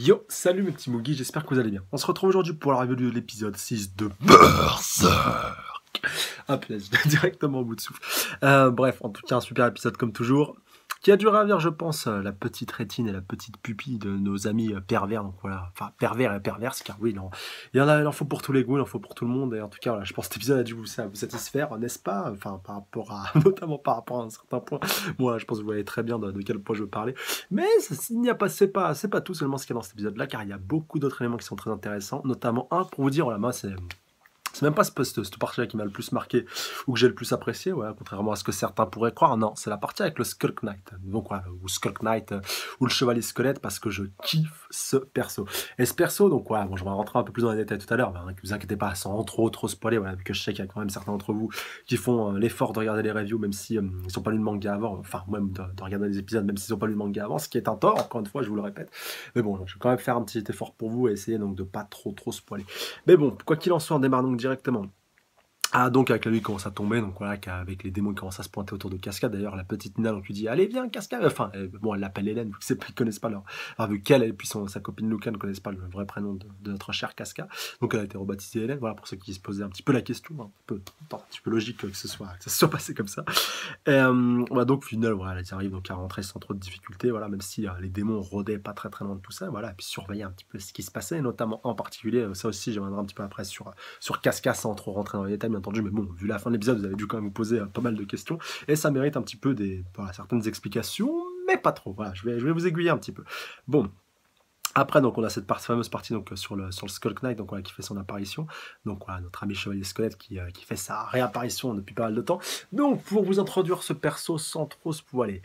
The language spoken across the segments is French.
Yo, salut mes petits Moogies, j'espère que vous allez bien. On se retrouve aujourd'hui pour la review de l'épisode 6 de Berserk. Ah punaise, directement au bout de souffle. Bref, en tout cas un super épisode comme toujours, qui a dû ravir je pense la petite rétine et la petite pupille de nos amis pervers. Donc voilà, enfin pervers et perverses, car oui, il en faut pour tous les goûts, il en faut pour tout le monde. Et en tout cas, voilà, je pense que cet épisode a dû vous satisfaire, n'est-ce pas? Enfin, par rapport à, notamment par rapport à un certain point. Moi, je pense que vous voyez très bien de quel point je veux parler. Mais il n'y a pas, c'est pas tout seulement ce qu'il y a dans cet épisode-là, car il y a beaucoup d'autres éléments qui sont très intéressants, notamment un pour vous dire, voilà, moi c'est même pas cette partie-là qui m'a le plus marqué ou que j'ai le plus apprécié, ouais, contrairement à ce que certains pourraient croire. Non, c'est la partie avec le Skull Knight. Donc voilà, ou Skull Knight ou le Chevalier Squelette, parce que je kiffe ce perso. Et ce perso, donc voilà, bon, je vais rentrer un peu plus dans les détails tout à l'heure, ne vous inquiétez pas, sans trop spoiler, voilà, vu que je sais qu'il y a quand même certains d'entre vous qui font l'effort de regarder les reviews, même si ils n'ont pas lu le manga avant, enfin même de regarder les épisodes, même s'ils n'ont pas lu le manga avant, ce qui est un tort, encore une fois, je vous le répète. Mais bon, je vais quand même faire un petit effort pour vous et essayer donc de pas trop spoiler. Mais bon, quoi qu'il en soit, on démarre donc directement. Ah, donc avec la nuit qui commence à tomber, donc voilà, avec les démons qui commencent à se pointer autour de Casca. D'ailleurs, la petite Nina, donc lui dit allez viens Casca, enfin bon, elle l'appelle Hélène, vu qu'ils connaissent pas leur, enfin, vu qu'elle et puis sa copine Luca ne connaissent pas le vrai prénom de notre chère Casca, donc elle a été rebaptisée Hélène. Voilà, pour ceux qui se posaient un petit peu la question, un petit peu logique que ça se soit passé comme ça. Et voilà, donc final, voilà, elle arrive donc à rentrer sans trop de difficultés, voilà, même si les démons rôdaient pas très loin de tout ça, voilà, et puis surveiller un petit peu ce qui se passait, notamment en particulier, ça aussi, je reviendrai un petit peu après sur Casca sans trop rentrer dans les détails, bien entendu, mais bon, vu la fin de l'épisode, vous avez dû quand même vous poser pas mal de questions, et ça mérite un petit peu certaines explications, mais pas trop, voilà, je vais vous aiguiller un petit peu. Bon. Après, donc, on a cette fameuse partie donc, sur le Skull Knight, donc, voilà, qui fait son apparition. Donc, voilà, notre ami Chevalier Squelette qui fait sa réapparition depuis pas mal de temps. Donc, pour vous introduire ce perso sans trop spoiler,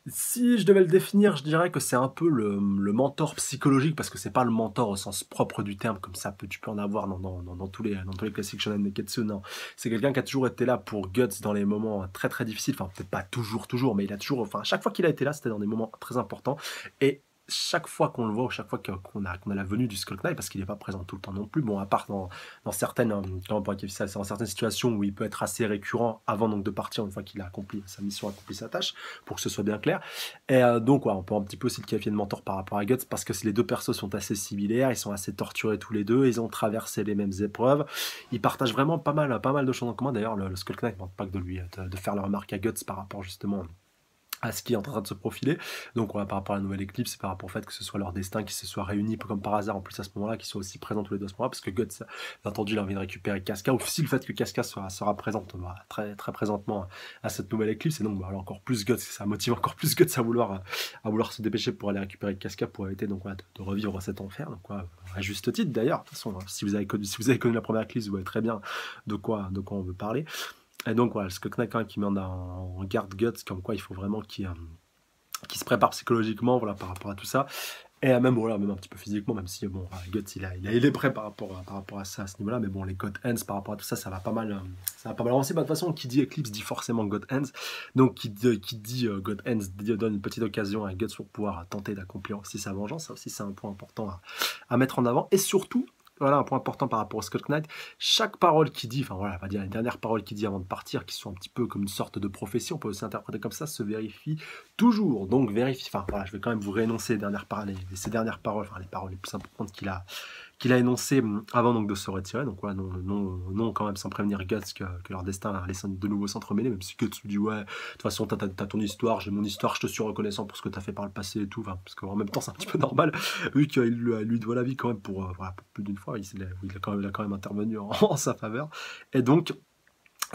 si je devais le définir, je dirais que c'est un peu le mentor psychologique, parce que c'est pas le mentor au sens propre du terme, comme ça tu peux en avoir dans tous les classiques shonen neketsu, non. C'est quelqu'un qui a toujours été là pour Guts dans les moments très difficiles, enfin peut-être pas toujours, mais il a toujours, enfin chaque fois qu'il a été là, c'était dans des moments très importants, et chaque fois qu'on le voit, ou chaque fois qu'on a la venue du Skull Knight, parce qu'il n'est pas présent tout le temps non plus, bon, à part dans certaines, comment on pourrait qualifier ça, dans certaines situations où il peut être assez récurrent avant donc de partir, une fois qu'il a accompli sa mission, accompli sa tâche, pour que ce soit bien clair. Et donc, ouais, on peut un petit peu aussi le qualifier de mentor par rapport à Guts, parce que les deux persos sont assez similaires, ils sont assez torturés tous les deux, ils ont traversé les mêmes épreuves, ils partagent vraiment pas mal de choses en commun. D'ailleurs, le Skull Knight ne manque pas que de faire la remarque à Guts par rapport justement à ce qui est en train de se profiler. Donc voilà, par rapport à la nouvelle éclipse, par rapport au fait que ce soit leur destin qui se soit réunis comme par hasard en plus à ce moment-là, qu'ils soient aussi présents tous les deux à ce moment-là, parce que Guts, bien entendu, il a envie de récupérer Casca, ou aussi le fait que Casca sera présente très présentement à cette nouvelle éclipse, et donc bah, encore plus Guts, ça motive encore plus Guts à vouloir se dépêcher pour aller récupérer Casca, pour éviter donc voilà, de revivre cet enfer. Donc voilà, à juste titre d'ailleurs, de toute façon, si vous avez connu la première éclipse, vous voyez très bien de quoi on veut parler. Et donc voilà, le Skull Knight quand même qui met en garde Guts, comme quoi il faut vraiment qu'il se prépare psychologiquement, voilà, par rapport à tout ça. Et même, voilà, même un petit peu physiquement, même si bon, Guts il est prêt par rapport à ça à ce niveau-là, mais bon, les God Hands par rapport à tout ça, ça va pas mal avancer. Bah, de toute façon, qui dit Eclipse dit forcément God Hands, donc qui dit God Hands donne une petite occasion à Guts pour pouvoir tenter d'accomplir aussi sa vengeance. Ça aussi, c'est un point important à mettre en avant, et surtout. Voilà un point important par rapport au Skull Knight. Chaque parole qu'il dit, enfin voilà, on va dire les dernières paroles qu'il dit avant de partir, qui sont un petit peu comme une sorte de prophétie, on peut aussi interpréter comme ça, se vérifie toujours. Donc vérifie. Enfin voilà, je vais quand même vous réénoncer ces dernières paroles, enfin les paroles les plus importantes qu'il a énoncé avant donc de se retirer. Donc voilà, non quand même sans prévenir Guts que leur destin allait de nouveau s'entremêler, même si Guts lui dit ouais, de toute façon t'as ton histoire, j'ai mon histoire, je te suis reconnaissant pour ce que t'as fait par le passé et tout, enfin, parce qu'en même temps c'est un petit peu normal, vu qu'il lui doit la vie quand même pour plus d'une fois, il a quand même intervenu en sa faveur. Et donc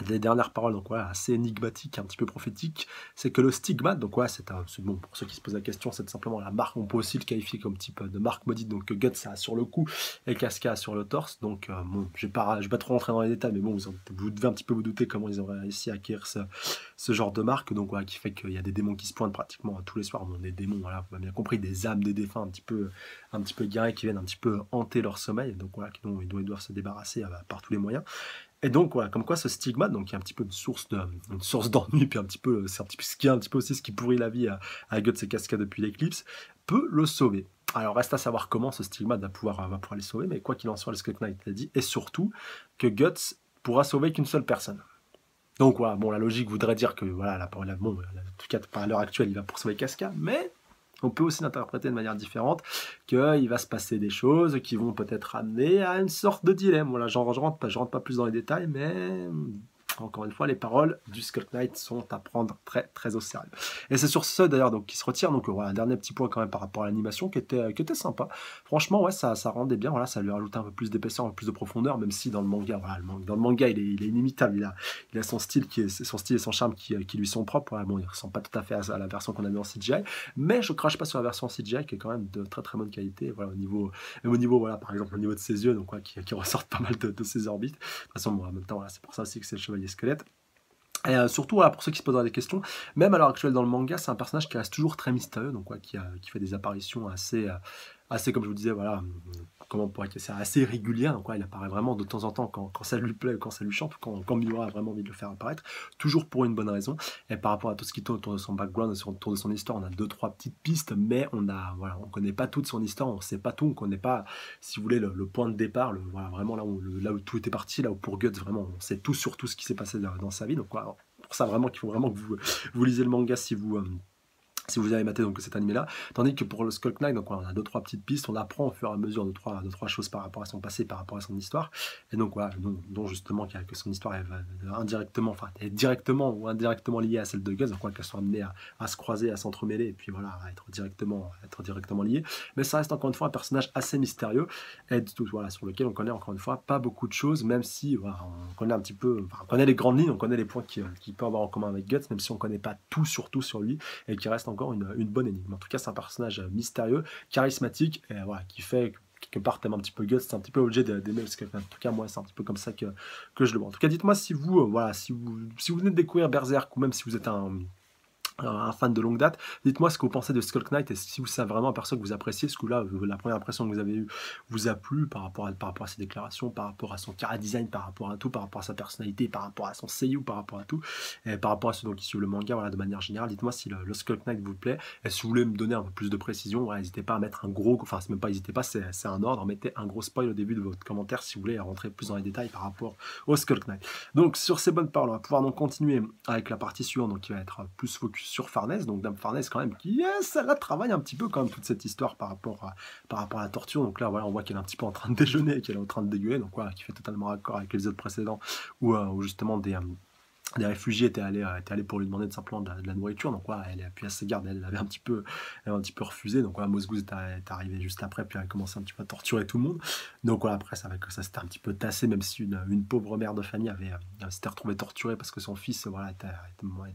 les dernières paroles, donc voilà, assez énigmatiques, un petit peu prophétiques, c'est que le stigmate, donc ouais, c'est bon, pour ceux qui se posent la question, c'est simplement la marque, on peut aussi le qualifier comme type de marque maudite, donc Guts a sur le cou et Casca sur le torse, donc bon, je vais pas trop rentrer dans les détails, mais bon, vous devez un petit peu vous douter comment ils ont réussi à acquérir ce genre de marque, donc voilà, qui fait qu'il y a des démons qui se pointent pratiquement tous les soirs, bon, des démons, voilà, vous avez bien compris, des âmes des défunts un petit peu guerriers qui viennent un petit peu hanter leur sommeil, donc voilà, dont ils doivent se débarrasser par tous les moyens. Et donc voilà, comme quoi ce stigmate, donc il y a un petit peu une source d'ennui, puis c'est un petit peu ce qui est un petit peu aussi ce qui pourrit la vie à Guts et Casca depuis l'éclipse, peut le sauver. Alors reste à savoir comment ce stigmate va pouvoir les sauver, mais quoi qu'il en soit, le Skull Knight l'a dit, et surtout que Guts pourra sauver qu'une seule personne. Donc voilà, bon, la logique voudrait dire que voilà, en tout cas à l'heure actuelle, il va pour sauver Casca, mais on peut aussi l'interpréter de manière différente, qu'il va se passer des choses qui vont peut-être amener à une sorte de dilemme. Voilà, je rentre pas plus dans les détails, mais encore une fois, les paroles du Skull Knight sont à prendre très très au sérieux. Et c'est sur ce d'ailleurs donc qui se retire. Donc voilà, un dernier petit point quand même par rapport à l'animation qui était sympa. Franchement, ouais, ça rendait bien. Voilà, ça lui rajoutait un peu plus d'épaisseur, un peu plus de profondeur, même si dans le manga, voilà, dans le manga, il est inimitable. Il a son style son style et son charme qui lui sont propres. Voilà, bon, il ressemble pas tout à fait à la version qu'on a vu en CGI, mais je crache pas sur la version CGI qui est quand même de très très bonne qualité. Voilà, au niveau voilà, par exemple au niveau de ses yeux, donc ouais, qui ressortent pas mal de ses orbites. De toute façon, bon, en même temps, voilà, c'est pour ça aussi que c'est le chevalier squelette. Et surtout, voilà, pour ceux qui se poseraient des questions, même à l'heure actuelle dans le manga, c'est un personnage qui reste toujours très mystérieux, donc ouais, qui fait des apparitions assez, comme je vous disais, voilà, comment on pourrait dire, c'est assez régulière, donc ouais, il apparaît vraiment de temps en temps quand ça lui plaît, quand ça lui chante, quand Miura a vraiment envie de le faire apparaître, toujours pour une bonne raison. Et par rapport à tout ce qui tourne autour de son background, autour de son histoire, on a 2-3 petites pistes, mais voilà, on connaît pas toute son histoire, on sait pas tout, on connaît pas, si vous voulez, le point de départ, voilà, vraiment là où tout était parti, là où pour Guts, vraiment, on sait tout sur tout ce qui s'est passé dans sa vie, donc voilà, pour ça vraiment qu'il faut vraiment que vous lisez le manga si vous avez maté donc cet animé là, tandis que pour le Skull Knight, donc voilà, on a 2-3 petites pistes, on apprend au fur et à mesure de trois choses par rapport à son passé, par rapport à son histoire, et donc voilà, dont justement que son histoire est indirectement, enfin est directement ou indirectement liée à celle de Guts, donc qu'elles sont amenées à se croiser, à s'entremêler, et puis voilà, à être directement liées, mais ça reste encore une fois un personnage assez mystérieux, et voilà, sur lequel on connaît encore une fois pas beaucoup de choses, même si voilà, on connaît un petit peu, enfin, on connaît les grandes lignes, on connaît les points qu'il peut avoir en commun avec Guts, même si on connaît pas tout surtout sur lui, et qui reste encore une bonne énigme. En tout cas, c'est un personnage mystérieux, charismatique, et voilà, qui fait quelque part t'aimes un petit peu Guts, c'est un petit peu obligé d'aimer le Skull Knight. En tout cas, moi, c'est un petit peu comme ça que je le vois. En tout cas, dites-moi si vous, voilà, si vous venez de découvrir Berserk, ou même si vous êtes un fan de longue date, dites-moi ce que vous pensez de Skull Knight et si c'est vraiment un perso que vous appréciez, ce que là, la première impression que vous avez eue vous a plu par rapport à ses déclarations, par rapport à son chara-design, par rapport à tout, par rapport à sa personnalité, par rapport à son seiyuu, par rapport à tout, et par rapport à ceux qui suivent le manga, voilà, de manière générale, dites-moi si le Skull Knight vous plaît, et si vous voulez me donner un peu plus de précision, voilà, n'hésitez pas à mettre un gros, enfin, c'est même pas, n'hésitez pas, c'est un ordre, mettez un gros spoil au début de votre commentaire si vous voulez rentrer plus dans les détails par rapport au Skull Knight. Donc, sur ces bonnes paroles, on va pouvoir donc continuer avec la partie suivante, donc qui va être plus focus sur Farnèse, donc Farnèse quand même qui ça la travaille un petit peu quand même toute cette histoire par rapport à la torture. Donc là voilà, on voit qu'elle est un petit peu en train de déjeuner et qu'elle est en train de dégueuler, donc voilà, qui fait totalement raccord avec les autres précédents où justement des réfugiés étaient allés pour lui demander simplement de la nourriture, donc voilà, elle a appuyé à ses gardes, elle avait un petit peu refusé, donc voilà, Mosgouz est arrivé juste après, puis elle a commencé un petit peu à torturer tout le monde, donc voilà, après ça s'était un petit peu tassé, même si une pauvre mère de famille s'était retrouvée torturée parce que son fils voilà, était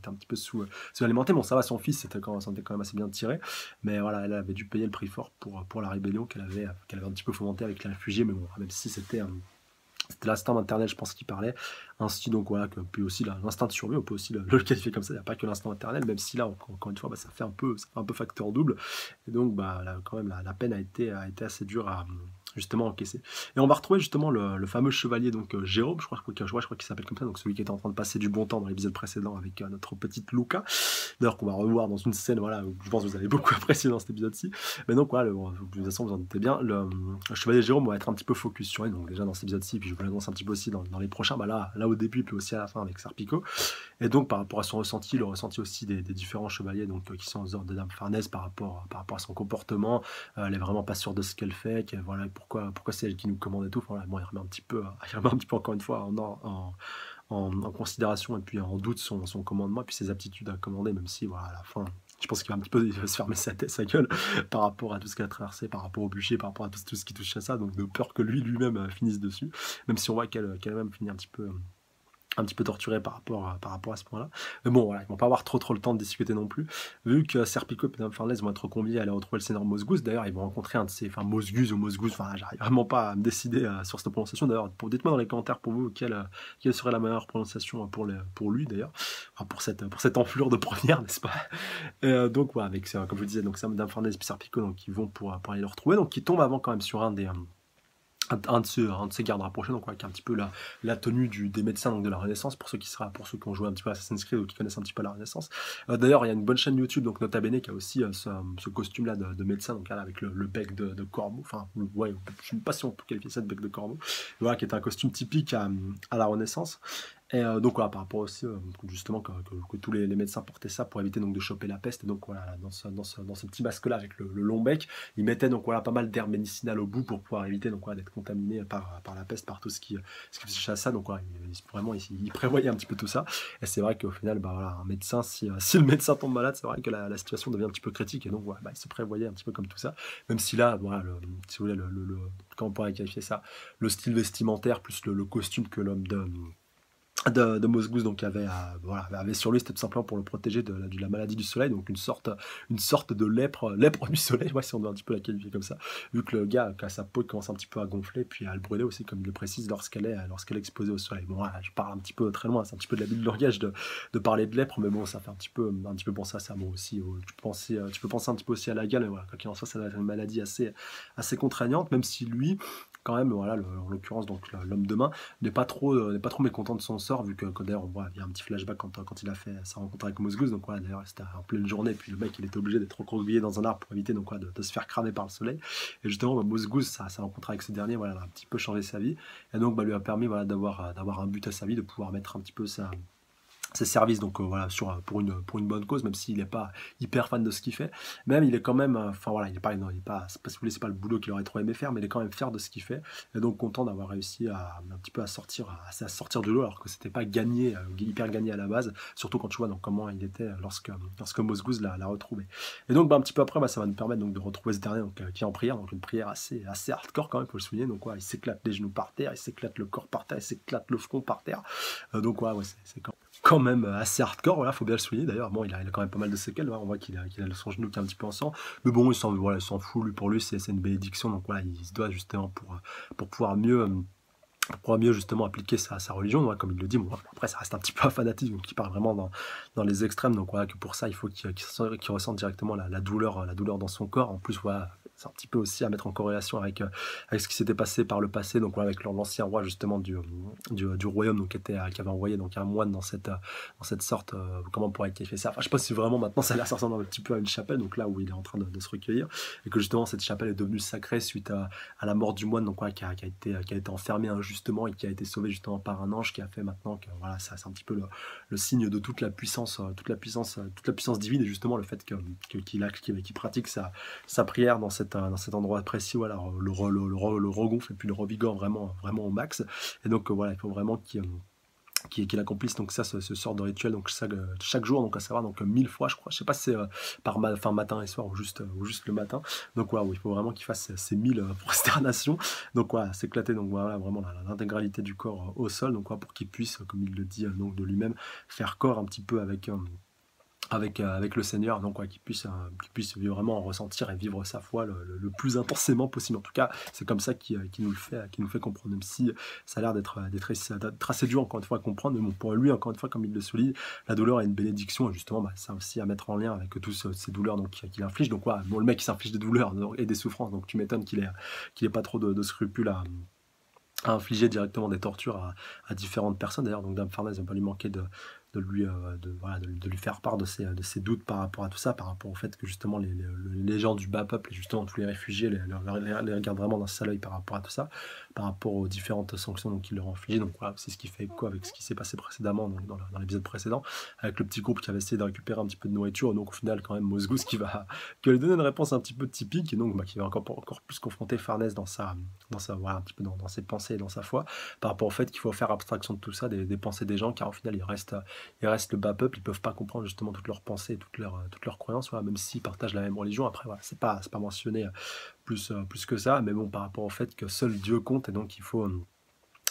un petit peu sous-alimenté. Bon, ça va, son fils c'était quand même assez bien tiré, mais voilà, elle avait dû payer le prix fort pour la rébellion qu'elle avait un petit peu fomentée avec les réfugiés, mais bon, même si c'était l'instinct maternel, je pense, qui parlait. Ainsi, donc voilà, puis aussi l'instinct de survie, on peut aussi le qualifier comme ça. Il n'y a pas que l'instinct maternel, même si là, encore une fois, ça fait un peu facteur double. Et donc, là, quand même, la peine a été assez dure à justement encaisser. Et on va retrouver justement le fameux chevalier, donc Jérôme, je crois qu'il s'appelle comme ça, donc celui qui était en train de passer du bon temps dans l'épisode précédent avec notre petite Luca. D'ailleurs, qu'on va revoir dans une scène, voilà, où je pense que vous avez beaucoup apprécié dans cet épisode-ci. Mais donc, voilà, de toute façon, vous en doutez bien, le chevalier Jérôme va être un petit peu focus sur lui, donc déjà dans cet épisode-ci, puis je vous l'annonce un petit peu aussi dans les prochains, là au début, puis aussi à la fin avec Serpico. Et donc, par rapport à son ressenti, le ressenti aussi des différents chevaliers, donc qui sont aux ordres de Dame Farnèse par rapport à son comportement, elle est vraiment pas sûre de ce qu'elle fait, voilà, pourquoi c'est elle qui nous commande et tout. Enfin, bon, il remet un petit peu encore une fois en considération et puis en doute son commandement et puis ses aptitudes à commander, même si voilà, à la fin je pense qu'il va un petit peu se fermer sa gueule par rapport à tout ce qu'elle a traversé, par rapport au bûcher, par rapport à tout ce qui touche à ça, donc de peur que lui-même finisse dessus, même si on voit qu'elle même finit un petit peu torturé par rapport à ce point-là. Mais bon, voilà, ils vont pas avoir trop le temps de discuter non plus, vu que Serpico et Madame Farnèse vont être conviés à aller retrouver le Seigneur Mosgouz. D'ailleurs, ils vont rencontrer un de ces, Mosguz ou Mosgouz, j'arrive vraiment pas à me décider sur cette prononciation. D'ailleurs, dites-moi dans les commentaires pour vous quelle serait la meilleure prononciation pour lui, d'ailleurs, pour cette enflure de première, n'est-ce pas? Donc, voilà, avec, comme je vous disais, donc Madame Farnèse et Serpico, donc ils vont pour aller le retrouver, donc ils tombent avant quand même sur un de ces gardes rapprochés, donc qui est un petit peu la tenue des médecins donc de la Renaissance, pour ceux qui ont joué un petit peu à Assassin's Creed ou qui connaissent un petit peu la Renaissance. D'ailleurs, il y a une bonne chaîne YouTube, donc Nota Bene, qui a aussi ce costume-là de médecin, donc là, avec le bec de corbeau, ouais, je ne sais pas si on peut qualifier ça de bec de corbeau, voilà, qui est un costume typique à la Renaissance. Et donc voilà, par rapport aussi, justement que tous les médecins portaient ça pour éviter donc de choper la peste. Et donc voilà, dans ce petit masque-là avec le long bec, ils mettaient donc voilà pas mal d'herbes médicinales au bout pour pouvoir éviter donc voilà, d'être contaminé par la peste, par tout ce qui touche à ça. Donc voilà, vraiment ils prévoyaient un petit peu tout ça. Et c'est vrai qu'au final, bah voilà, un médecin, si le médecin tombe malade, c'est vrai que la situation devient un petit peu critique. Et donc voilà, bah, il se prévoyait un petit peu comme tout ça. Même si là, voilà, si vous voulez, comment on pourrait qualifier ça, le style vestimentaire plus le costume que l'homme de Mosgouz donc voilà, avait sur lui, c'était tout simplement pour le protéger de la maladie du soleil, donc une sorte de lèpre du soleil, ouais, si on doit un petit peu la qualifier comme ça, vu que le gars, quand sa peau commence un petit peu à gonfler, puis à le brûler aussi, comme il le précise, lorsqu'elle est exposée au soleil. Bon, voilà, je parle un petit peu très loin, c'est un petit peu de l'habit de langage de parler de lèpre, mais bon, ça fait un petit peu penser à ça. Bon, aussi, tu peux penser un petit peu aussi à la gale, mais voilà, quoi qu'il en soit, ça doit être une maladie assez contraignante, même si lui, quand même, voilà, en l'occurrence, donc l'homme de main, n'est pas trop mécontent de son sort, vu que d'ailleurs, on voit, il y a un petit flashback quand il a fait sa rencontre avec Mosgouz, donc voilà, d'ailleurs, c'était en pleine journée, puis le mec, il était obligé d'être recroquevillé dans un arbre pour éviter donc, voilà, de se faire cramer par le soleil. Et justement, bah, Mosgouz, sa rencontre avec ce dernier, voilà, a un petit peu changé sa vie, et donc, bah, lui a permis, voilà, d'avoir un but à sa vie, de pouvoir mettre un petit peu ses services donc voilà pour une bonne cause, même s'il n'est pas hyper fan de ce qu'il fait. Même il est quand même enfin voilà, il est pas non, il est pas c'est pas si vous voulez, c'est pas le boulot qu'il aurait trop aimé faire, mais il est quand même fier de ce qu'il fait, et donc content d'avoir réussi à un petit peu à sortir de l'eau, alors que c'était pas gagné, hyper gagné à la base, surtout quand tu vois donc comment il était lorsque Mosgouz l'a retrouvé. Et donc bah, un petit peu après, bah, ça va nous permettre donc de retrouver ce dernier donc qui est en prière, donc une prière assez hardcore quand même, faut le souligner. Donc ouais, il s'éclate les genoux par terre, il s'éclate le corps par terre, il s'éclate le front par terre. Donc ouais, c'est quand même assez hardcore, voilà, faut bien le souligner. D'ailleurs, bon, il a quand même pas mal de séquelles, hein. On voit qu'il a son genou qui est un petit peu en sang, mais bon, il s'en fout, pour lui, c'est une bénédiction, donc voilà, il se doit justement pour pouvoir mieux justement appliquer sa religion, ouais, comme il le dit. Bon, après, ça reste un petit peu un fanatisme, donc il part vraiment dans les extrêmes, donc voilà, que pour ça, il faut qu'il ressente directement la douleur dans son corps. En plus, voilà, c'est un petit peu aussi à mettre en corrélation avec ce qui s'était passé par le passé, donc voilà, avec l'ancien roi justement du royaume, donc qui avait envoyé donc un moine dans cette sorte, comment on pourrait qualifier ça, enfin je sais pas si vraiment maintenant ça a l'air, ça ressemble un petit peu à une chapelle, donc là où il est en train de se recueillir, et que justement cette chapelle est devenue sacrée suite à la mort du moine, donc voilà, qui a été enfermé injustement et qui a été sauvé justement par un ange, qui a fait maintenant que voilà, ça c'est un petit peu le signe de toute la puissance divine, et justement le fait qu'il pratique sa prière dans cet endroit précis, voilà, le regonfle et puis le revigore vraiment, vraiment au max. Et donc voilà, il faut vraiment qu'il accomplisse donc ça, ce sort de rituel, donc chaque jour, donc à savoir donc 1000 fois, je crois, je sais pas si c'est enfin matin et soir, ou juste le matin. Donc voilà, il faut vraiment qu'il fasse ces 1000 prosternations, donc voilà, s'éclater donc voilà vraiment l'intégralité du corps au sol, donc voilà, pour qu'il puisse, comme il le dit donc de lui-même, faire corps un petit peu avec le Seigneur, donc ouais, qu'il puisse vraiment ressentir et vivre sa foi le plus intensément possible. En tout cas, c'est comme ça qu'il nous fait comprendre, même si ça a l'air d'être assez dur, encore une fois, à comprendre. Mais bon, pour lui, encore une fois, comme il le souligne, la douleur est une bénédiction, et justement, bah, ça aussi à mettre en lien avec tous ces douleurs donc, qu'il inflige. Donc, ouais, bon, le mec, il s'inflige des douleurs et des souffrances, donc tu m'étonnes qu'il ait pas trop de scrupules à infliger directement des tortures à différentes personnes. D'ailleurs, donc Dame Farnèse va pas lui manquer de lui faire part de ses doutes par rapport à tout ça, par rapport au fait que justement les gens du bas peuple, et justement tous les réfugiés, les regardent vraiment d'un sale œil par rapport à tout ça, par rapport aux différentes sanctions donc, qu'il leur a infligées. Donc voilà, c'est ce qui fait écho avec ce qui s'est passé précédemment, donc, dans l'épisode précédent, avec le petit groupe qui avait essayé de récupérer un petit peu de nourriture. Donc au final, quand même, Mosgouz qui va lui donner une réponse un petit peu typique, et donc bah, qui va encore plus confronter Farnèse voilà, un petit peu dans ses pensées et dans sa foi, par rapport au fait qu'il faut faire abstraction de tout ça, des pensées des gens, car au final, il reste le bas peuple, ils peuvent pas comprendre justement toutes leurs pensées, toutes leurs croyances, voilà, même s'ils partagent la même religion. Après, voilà, c'est pas mentionné plus que ça, mais bon, par rapport au fait que seul Dieu compte, et donc il faut.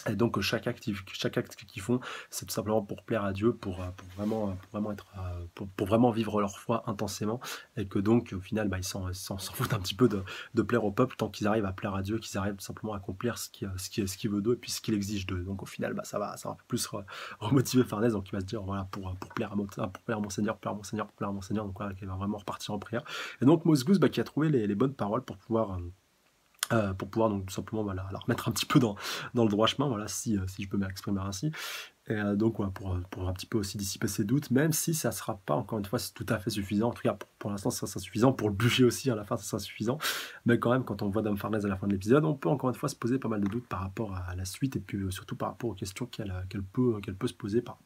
Et donc chaque acte qu'ils font, c'est tout simplement pour plaire à Dieu, pour vraiment vivre leur foi intensément, et que donc au final, bah, ils s'en foutent un petit peu de plaire au peuple, tant qu'ils arrivent à plaire à Dieu, qu'ils arrivent tout simplement à accomplir ce qu'il veut d'eux, et puis ce qu'il exige d'eux. Donc au final, bah, ça va un peu plus remotiver Farnèse, donc il va se dire voilà, pour plaire à mon Seigneur, pour plaire à mon Seigneur, donc voilà, il va vraiment repartir en prière. Et donc Mosgouz, bah, qui a trouvé les bonnes paroles pour pouvoir pour pouvoir donc tout simplement voilà, la remettre un petit peu dans le droit chemin, voilà, si je peux m'exprimer ainsi. Et donc voilà, pour un petit peu aussi dissiper ses doutes, même si ça sera pas, encore une fois, c'est tout à fait suffisant. En tout cas, pour l'instant, ça sera suffisant. Pour le budget aussi, à la fin, ça sera suffisant. Mais quand même, quand on voit Dame Farnèse à la fin de l'épisode, on peut encore une fois se poser pas mal de doutes par rapport à la suite et puis surtout par rapport aux questions qu'elle peut se poser par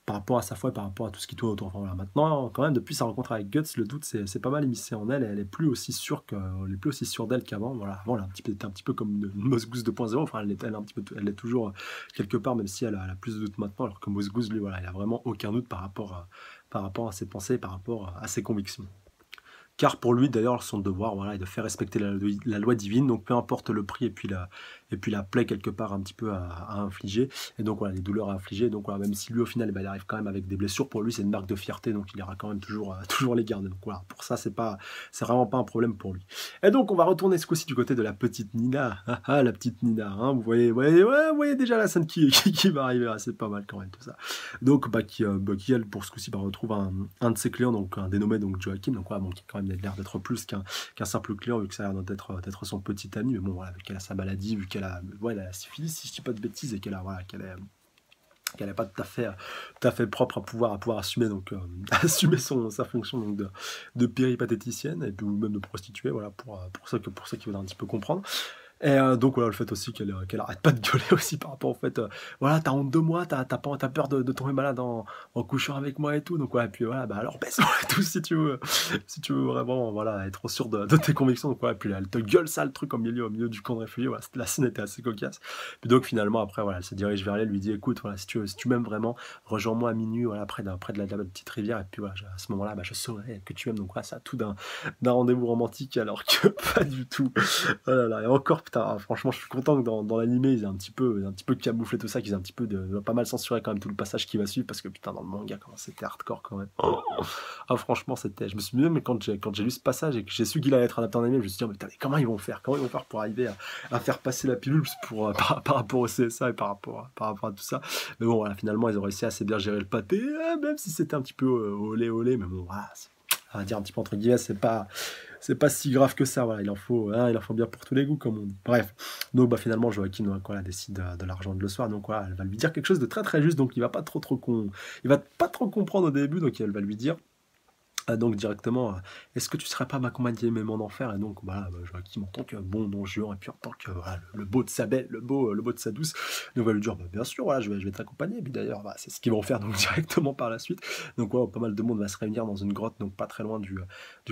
rapport à sa foi et par rapport à tout ce qui tourne autour. Enfin, voilà. Maintenant, quand même, depuis sa rencontre avec Guts, le doute c'est pas mal immiscé en elle. Elle est plus aussi sûre d'elle qu'avant. Voilà, avant, elle était un petit peu comme une Moss Goose 2.0. Enfin, elle est un petit peu, elle est toujours quelque part, même si elle a plus de doutes maintenant. Alors que Moss Goose, lui, voilà, il a vraiment aucun doute par rapport à ses pensées, par rapport à ses convictions. Car pour lui, d'ailleurs, son devoir, voilà, est de faire respecter la loi divine, donc peu importe le prix et puis la plaie quelque part un petit peu à infliger, et donc voilà, les douleurs à infliger, donc voilà, même si lui au final, il arrive quand même avec des blessures, pour lui c'est une marque de fierté, donc il ira quand même toujours, toujours les garder, donc voilà, pour ça c'est vraiment pas un problème pour lui. Et donc on va retourner ce coup-ci du côté de la petite Nina, la petite Nina, hein, vous voyez déjà la scène qui va arriver, c'est pas mal quand même tout ça. Donc qui elle, pour ce coup-ci, retrouve un de ses clients, donc un dénommé donc Joachim, donc voilà, bon, qui a quand même l'air d'être plus qu'un simple client, vu que ça a l'air d'être son petit ami, mais bon voilà, vu qu'elle a sa maladie, vu qu'elle a, elle a la syphilis, si je dis pas de bêtises, et qu'elle n'est pas tout à fait propre à pouvoir assumer donc assumer sa fonction donc de péripatéticienne et puis ou même de prostituée, voilà, pour ceux qui veulent un petit peu comprendre. Et donc voilà, le fait aussi qu'elle arrête pas de gueuler aussi par rapport au fait, voilà, t'as honte de moi, t'as peur de tomber malade en couchant avec moi et tout, donc ouais, et puis voilà, bah alors baisse-moi et tout si tu veux vraiment, voilà, être sûr de tes convictions, donc ouais, et puis là, elle te gueule ça, le truc au milieu du camp de réfugiés, voilà, la scène était assez cocasse. Puis donc finalement, après, voilà, elle se dirige vers elle, elle lui dit, écoute, voilà, si tu m'aimes vraiment, rejoins-moi à minuit, voilà, près de la petite rivière, et puis voilà, à ce moment-là, bah, je saurai que tu m'aimes, donc voilà, ça a tout d'un rendez-vous romantique, alors que pas du tout. Oh là là, et encore, putain, franchement, je suis content que dans l'animé, ils aient un petit peu camouflé tout ça, qu'ils aient un petit peu pas mal censuré quand même tout le passage qui va suivre, parce que putain, dans le manga, comment c'était hardcore quand même. Oh. Ah, franchement, je me suis dit, mais quand j'ai lu ce passage et que j'ai su qu'il allait être adapté en anime, je me suis dit, mais putain, mais comment ils vont faire? Comment ils vont faire pour arriver à faire passer la pilule par rapport au CSA et par rapport à tout ça? Mais bon, voilà, finalement, ils ont réussi à assez bien gérer le pâté, même si c'était un petit peu olé olé, mais bon, voilà, on va dire un petit peu entre guillemets, c'est pas si grave que ça, voilà, il en faut bien pour tous les goûts, comme on dit. Bref, donc bah, finalement, Joachim donc, voilà, décide de la rejoindre le soir, donc voilà, elle va lui dire quelque chose de très très juste, donc il va pas trop comprendre au début, donc elle va lui dire, donc directement, est-ce que tu serais pas m'accompagner même en enfer? Et donc voilà, bah, Joachim en tant que bon non-jureur et puis en tant que voilà, le beau de sa belle, le beau de sa douce, donc va lui dire, bah, bien sûr, voilà, je vais t'accompagner. Et puis d'ailleurs, bah, c'est ce qu'ils vont faire donc directement par la suite. Donc voilà, pas mal de monde va se réunir dans une grotte, donc pas très loin du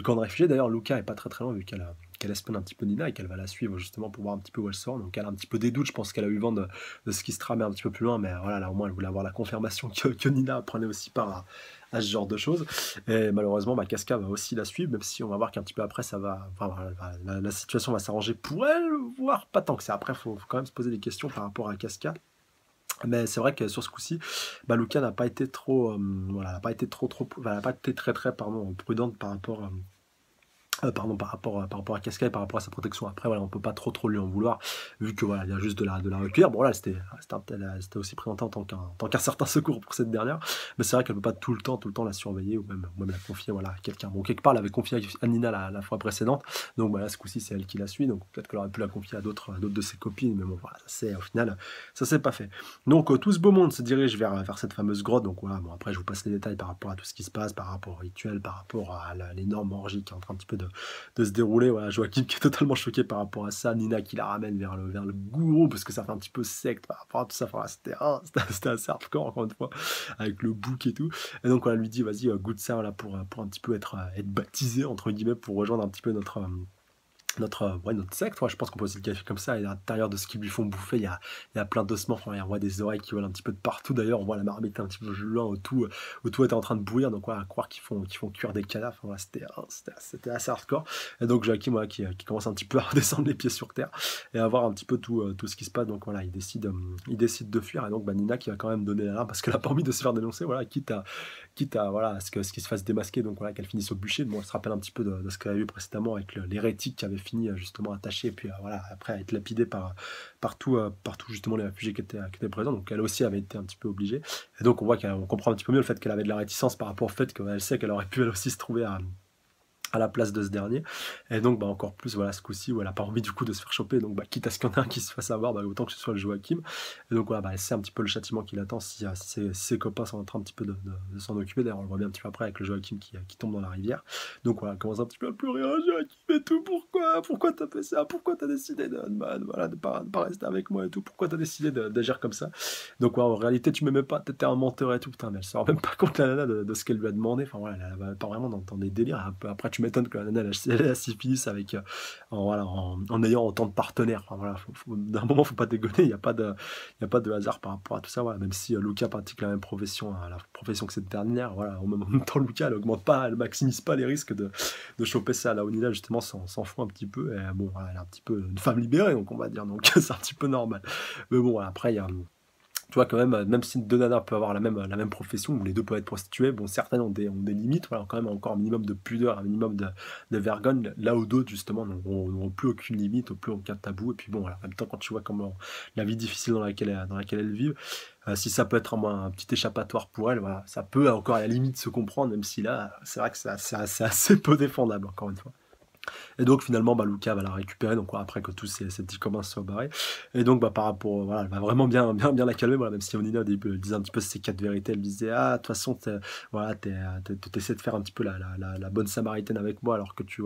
camp de réfugiés. D'ailleurs, Luca est pas très très loin vu qu'elle espionne un petit peu Nina et qu'elle va la suivre justement pour voir un petit peu où elle sort. Donc elle a un petit peu des doutes, je pense qu'elle a eu vent de ce qui se tramait un petit peu plus loin, mais voilà, là au moins elle voulait avoir la confirmation que Nina prenait aussi part à ce genre de choses. Et malheureusement, bah, Casca va aussi la suivre, même si on va voir qu'un petit peu après, ça va, enfin, voilà, la situation va s'arranger pour elle, voire pas tant que ça. Après, faut quand même se poser des questions par rapport à Casca. Mais c'est vrai que sur ce coup-ci, bah, Luca n'a pas été trop, voilà, n'a pas été elle n'a pas été très très pardon, prudente par rapport à Casca et par rapport à sa protection. Après, voilà, on peut pas trop lui en vouloir, vu que voilà, il y a juste de la recueillir. Bon, là, c'était aussi présenté en tant qu'un certain secours pour cette dernière, mais c'est vrai qu'elle peut pas tout le temps la surveiller ou même la confier, voilà, à quelqu'un. Bon, quelque part, elle avait confié à Nina la fois précédente, donc voilà, ce coup-ci, c'est elle qui la suit, donc peut-être qu'elle aurait pu la confier à d'autres de ses copines, mais bon, voilà, au final, ça s'est pas fait. Donc, tout ce beau monde se dirige vers cette fameuse grotte, donc voilà, bon, après, je vous passe les détails par rapport à tout ce qui se passe, par rapport au rituel, par rapport à l'énorme orgie qui est en train un petit peu de se dérouler. Voilà, Joachim qui est totalement choqué par rapport à ça, Nina qui la ramène vers le gourou parce que ça fait un petit peu secte par rapport à tout ça. Enfin, c'était assez hardcore encore une fois avec le bouc et tout. Et donc on lui dit vas-y, goûte ça là pour un petit peu être baptisé entre guillemets pour rejoindre un petit peu notre secte, ouais, je pense qu'on peut aussi le qualifier comme ça, et à l'intérieur de ce qu'ils lui font bouffer, il y a plein d'ossements, enfin, on voit des oreilles qui volent un petit peu de partout, d'ailleurs, on voit la marmite un petit peu loin où tout est en train de bouillir, donc voilà, à croire qu'ils font cuire des cadavres, enfin, voilà, c'était assez hardcore, et donc Joachim, voilà, qui commence un petit peu à redescendre les pieds sur terre, et à voir un petit peu tout ce qui se passe, donc voilà, il décide de fuir, et donc bah, Nina qui va quand même donner l'alarme, parce qu'elle a pas envie de se faire dénoncer, voilà, quitte à voilà, ce qu'il se fasse démasquer, donc voilà, qu'elle finisse au bûcher. Bon, elle se rappelle un petit peu de ce qu'elle avait vu précédemment avec l'hérétique qui avait fini justement attaché, et puis voilà, après à être lapidé partout justement les réfugiés qui étaient présents, donc elle aussi avait été un petit peu obligée. Et donc on comprend un petit peu mieux le fait qu'elle avait de la réticence par rapport au fait qu'elle sait qu'elle aurait pu elle aussi se trouver à la place de ce dernier. Et donc, bah, encore plus, voilà, ce coup-ci, où elle a pas envie, du coup, de se faire choper. Donc, bah, quitte à ce qu'il y en ait un qui se fasse avoir, bah, autant que ce soit le Joachim. Et donc, voilà, bah, c'est un petit peu le châtiment qui l'attend si ses copains sont en train un petit peu de s'en occuper. D'ailleurs, on le voit bien un petit peu après avec le Joachim qui tombe dans la rivière. Donc, voilà, elle commence un petit peu à pleurer. Ah, Joachim et tout, pourquoi t'as fait ça? Pourquoi t'as décidé voilà, de pas rester avec moi et tout? Pourquoi t'as décidé d'agir comme ça? Donc, ouais, en réalité, tu m'aimais pas, t'étais un menteur et tout. Putain, mais elle se rend même pas compte, la nana, de ce qu'elle lui a demandé. Enfin, voilà, elle va pas vraiment dans des délires. Après, tu m'étonnes que la nana, elle a syphilis avec, voilà, en ayant autant de partenaires. Enfin, voilà, d'un moment, faut pas dégonner. Il y a pas de hasard par rapport à tout ça. Voilà. Même si Lucas pratique la même profession, la profession que cette dernière, voilà, en même temps, Lucas, elle augmente pas, elle maximise pas les risques de choper ça. Là, Onina, justement, s'en fout un petit peu. Et, bon, voilà, elle est un petit peu une femme libérée, donc on va dire. Donc, c'est un petit peu normal. Mais bon, voilà, après, il y a tu vois, quand même si deux nanas peuvent avoir la même profession, où les deux peuvent être prostituées, bon, certaines ont des limites, voilà, quand même encore un minimum de pudeur, un minimum de vergogne, là où d'autres, justement, n'ont plus aucune limite, plus aucun tabou, et puis bon, voilà, en même temps, quand tu vois comment la vie difficile dans laquelle elles vivent, si ça peut être un petit échappatoire pour elles, voilà, ça peut encore à la limite se comprendre, même si là, c'est vrai que c'est assez peu défendable, encore une fois. Et donc finalement, bah, Luca va la récupérer, donc après que tous ces petits communs se soient barrés. Et donc bah, par rapport, voilà, elle va vraiment bien la calmer, voilà, même si Onina au début elle disait un petit peu ses quatre vérités, elle disait ah de toute façon voilà, t'essaies de faire un petit peu la bonne samaritaine avec moi alors que tu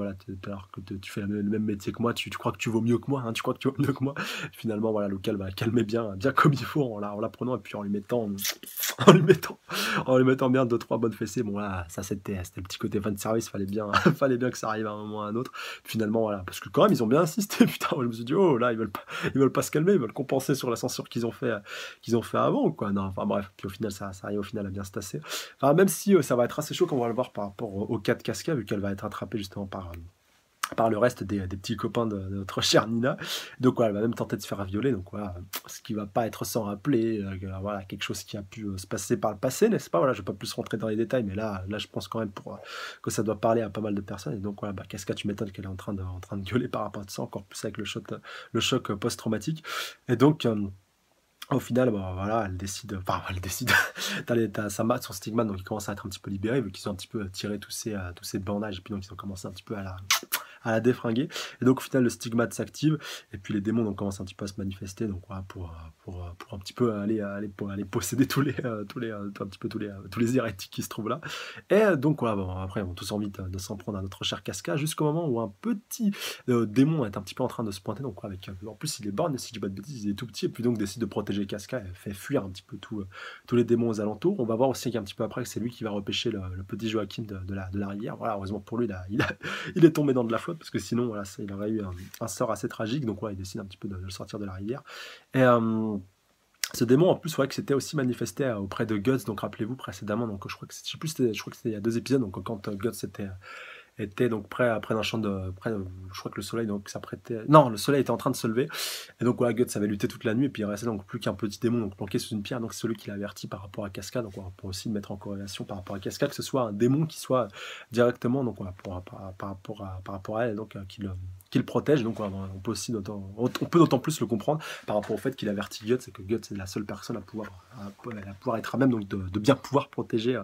fais le même métier que moi, tu crois que tu vaux mieux que moi, hein, tu crois que tu vaux mieux que moi. Finalement voilà, Luca elle va calmer bien comme il faut en la prenant et puis en lui mettant en lui mettant en lui mettant bien deux trois bonnes fessées. Bon là ça c'était le petit côté fan service, fallait bien fallait bien que ça arrive à un moment ou à un autre. Finalement, voilà, parce que quand même, ils ont bien insisté, putain, je me suis dit, oh là, ils veulent pas se calmer, ils veulent compenser sur la censure qu'ils ont fait avant, quoi. Non, enfin bref, puis au final, ça arrive au final à bien se tasser. Enfin, même si ça va être assez chaud, comme on va le voir par rapport au cas de Casca, vu qu'elle va être attrapée justement par le reste des petits copains de notre chère Nina. Donc voilà, elle va même tenter de se faire violer. Donc voilà, ce qui va pas être sans rappeler, voilà, quelque chose qui a pu se passer par le passé, n'est-ce pas? Voilà, je vais pas plus rentrer dans les détails, mais là je pense quand même que ça doit parler à pas mal de personnes. Et donc voilà, Casca, tu m'étonnes qu'elle est en train de gueuler par rapport à ça, encore plus avec le choc post-traumatique. Et donc au final, bah, voilà, elle décide. T'as son stigmate, donc il commence à être un petit peu libéré, vu qu'ils ont un petit peu tiré tous ces bandages, et puis donc ils ont commencé un petit peu à la défringuer. Et donc au final, le stigmate s'active, et puis les démons donc, commencent un petit peu à se manifester, donc voilà, pour un petit peu aller posséder un petit peu tous les hérétiques qui se trouvent là. Et donc voilà, bon, après, ils ont tous envie de s'en prendre à notre cher Casca, jusqu'au moment où un petit démon est un petit peu en train de se pointer, donc avec en plus il est borgne, si je dis pas de bêtises, il est tout petit, et puis donc décide de protéger Casca, et fait fuir un petit peu tous les démons aux alentours. On va voir aussi qu'un petit peu après que c'est lui qui va repêcher le petit Joachim de la rivière. Voilà, heureusement pour lui, il est tombé dans de la flotte, parce que sinon, voilà, il aurait eu un sort assez tragique. Donc, ouais, il décide un petit peu de le sortir de la rivière. Et ce démon, en plus, ouais, que c'était aussi manifesté auprès de Guts. Donc, rappelez-vous précédemment, donc je crois que je sais plus, je crois que c'était il y a 2 épisodes. Donc, quand Guts était donc près d'un champ je crois que le soleil donc s'apprêtait, non, le soleil était en train de se lever, et donc voilà, Guts avait lutté toute la nuit, et puis il restait donc plus qu'un petit démon donc planqué sous une pierre, donc c'est celui qui l'a averti par rapport à Casca. Donc voilà, pour aussi le mettre en corrélation par rapport à Casca, que ce soit un démon qui soit directement donc voilà, par rapport à elle, donc qu'il protège. Donc voilà, on peut d'autant plus le comprendre par rapport au fait qu'il avertit Guts, et que Guts est la seule personne à pouvoir être à même donc de bien pouvoir protéger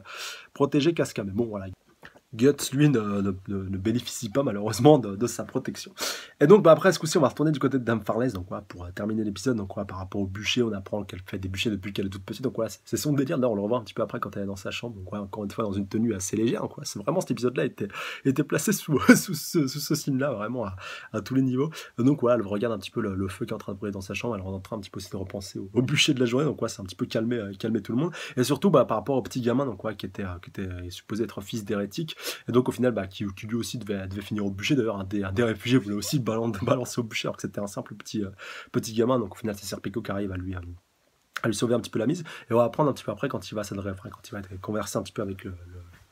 Casca. Mais bon voilà, Guts, lui, ne bénéficie pas malheureusement de sa protection. Et donc après ce coup-ci, on va retourner du côté de Dame Farless, donc voilà, pour terminer l'épisode. Donc voilà, par rapport au bûcher, on apprend qu'elle fait des bûchers depuis qu'elle est toute petite. Donc voilà, c'est son délire. Là, on le revoit un petit peu après quand elle est dans sa chambre. Donc voilà, encore une fois dans une tenue assez légère, quoi. C'est vraiment, cet épisode-là était placé sous ce signe-là, vraiment à tous les niveaux. Donc voilà, elle regarde un petit peu le feu qui est en train de brûler dans sa chambre. Elle est en train un petit peu aussi de repenser au bûcher de la journée. Donc voilà, c'est un petit peu calmer tout le monde. Et surtout par rapport au petit gamin, donc voilà, qui était supposé être fils d'hérétique. Et donc au final, qui lui aussi devait finir au bûcher. D'ailleurs, un des réfugiés voulait aussi balancer au bûcher, alors que c'était un simple petit gamin. Donc au final, c'est Serpico qui arrive à lui sauver un petit peu la mise. Et on va apprendre un petit peu après, quand il va converser un petit peu avec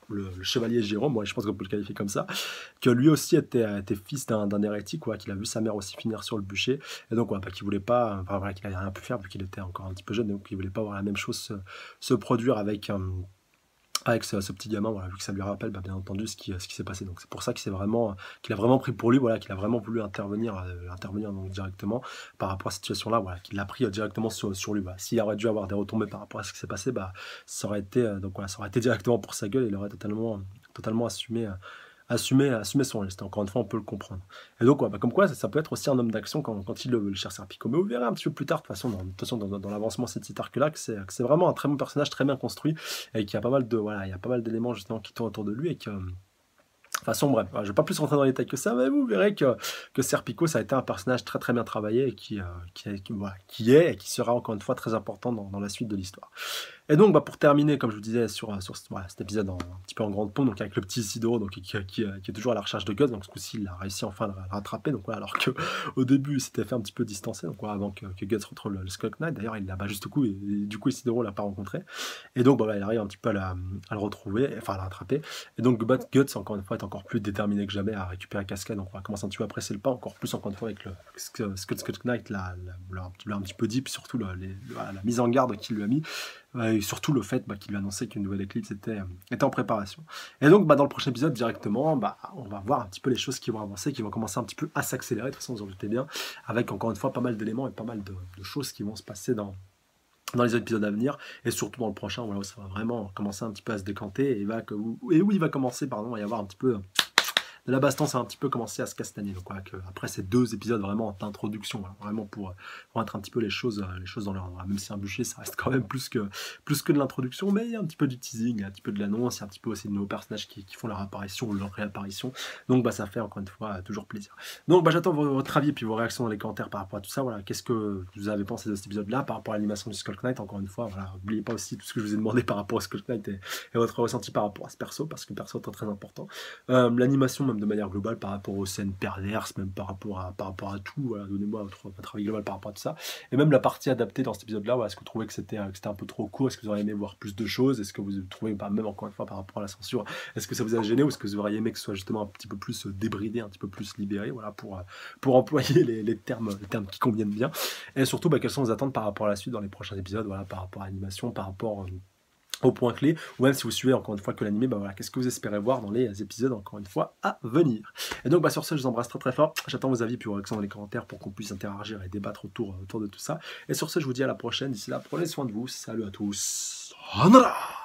le chevalier Jérôme, moi je pense qu'on peut le qualifier comme ça, que lui aussi était fils d'un hérétique, quoi, qu'il a vu sa mère aussi finir sur le bûcher, et donc qu'il voulait pas, enfin voilà, qu'il avait rien pu faire vu qu'il était encore un petit peu jeune, donc il voulait pas voir la même chose se produire avec ce petit gamin, voilà, vu que ça lui rappelle bien entendu ce qui s'est passé. Donc c'est pour ça qu'il a vraiment pris pour lui, voilà, qu'il a vraiment voulu intervenir donc directement par rapport à cette situation-là, voilà, qu'il l'a pris directement sur lui. Voilà. S'il aurait dû avoir des retombées par rapport à ce qui s'est passé, ça aurait été directement pour sa gueule, et il aurait totalement assumé assumer son geste. Encore une fois, on peut le comprendre. Et donc, ouais, bah, comme quoi, ça peut être aussi un homme d'action quand il le veut, le cher Serpico. Mais vous verrez un petit peu plus tard, de toute façon, dans l'avancement de cet arc-là, que c'est vraiment un très bon personnage, très bien construit, et qu'il y a pas mal de, voilà, il y a pas mal d'éléments justement qui tournent autour de lui, et que de toute façon, bref, je ne vais pas plus rentrer dans les détails que ça, mais vous verrez que Serpico, ça a été un personnage très très bien travaillé et voilà, qui est et qui sera encore une fois très important dans la suite de l'histoire. Et donc, bah, pour terminer, comme je vous disais, sur voilà, cet épisode un petit peu en grande pompe, donc avec le petit Isidoro donc, qui est toujours à la recherche de Guts, donc ce coup-ci, il a réussi enfin à le rattraper, donc voilà, alors qu'au début, il s'était fait un petit peu distancer, donc voilà, avant que Guts retrouve le Skull Knight. D'ailleurs, il l'a pas juste au coup, et du coup, Isidoro l'a pas rencontré. Et donc, bah, il arrive un petit peu à le retrouver, enfin à le rattraper. Et donc, Guts, encore une fois, est encore plus déterminé que jamais à récupérer la cascade, donc on va commencer un petit peu à presser le pas, encore plus, encore une fois, avec ce que Skull Knight l'a un petit peu dit, puis surtout la mise en garde qu'il lui a mis. Et surtout le fait qu'il lui annonçait qu'une nouvelle éclipse était en préparation. Et donc dans le prochain épisode directement, on va voir un petit peu les choses qui vont avancer, qui vont commencer un petit peu à s'accélérer, de toute façon vous en doutez bien, avec encore une fois pas mal d'éléments et pas mal de choses qui vont se passer dans les épisodes à venir, et surtout dans le prochain, voilà, où ça va vraiment commencer un petit peu à se décanter, et où il va commencer, à y avoir un petit peu de la baston, ça va un petit peu commencer à se castagner. Donc voilà, après ces 2 épisodes vraiment d'introduction, voilà, vraiment pour mettre un petit peu les choses dans leur ordre. Même si un bûcher, ça reste quand même plus que de l'introduction, mais il y a un petit peu du teasing, il y a un petit peu de l'annonce, il y a un petit peu aussi de nouveaux personnages qui font leur apparition ou leur réapparition. Donc ça fait encore une fois toujours plaisir. Donc j'attends votre avis et puis vos réactions dans les commentaires par rapport à tout ça. Voilà, qu'est-ce que vous avez pensé de cet épisode-là par rapport à l'animation du Skull Knight? Encore une fois, voilà, n'oubliez pas aussi tout ce que je vous ai demandé par rapport au Skull Knight et votre ressenti par rapport à ce perso, parce que le perso est très très important. L'animation même de manière globale par rapport aux scènes perverses, même par rapport à tout, voilà, donnez-moi votre avis global par rapport à tout ça, et même la partie adaptée dans cet épisode-là, voilà, est-ce que vous trouvez que c'était un peu trop court, est-ce que vous auriez aimé voir plus de choses, est-ce que vous trouvez, même encore une fois par rapport à la censure, est-ce que ça vous a gêné, ou est-ce que vous auriez aimé que ce soit justement un petit peu plus débridé, un petit peu plus libéré, voilà, pour employer les termes qui conviennent bien, et surtout quelles sont vos attentes par rapport à la suite dans les prochains épisodes, voilà, par rapport à l'animation, par rapport au point clé, ou même si vous suivez encore une fois que l'animé, voilà, qu'est-ce que vous espérez voir dans les épisodes encore une fois à venir. Et donc sur ce, je vous embrasse très très fort, j'attends vos avis puis vos réactions dans les commentaires pour qu'on puisse interagir et débattre autour de tout ça. Et sur ce, je vous dis à la prochaine, d'ici là, prenez soin de vous, salut à tous. Sayonara.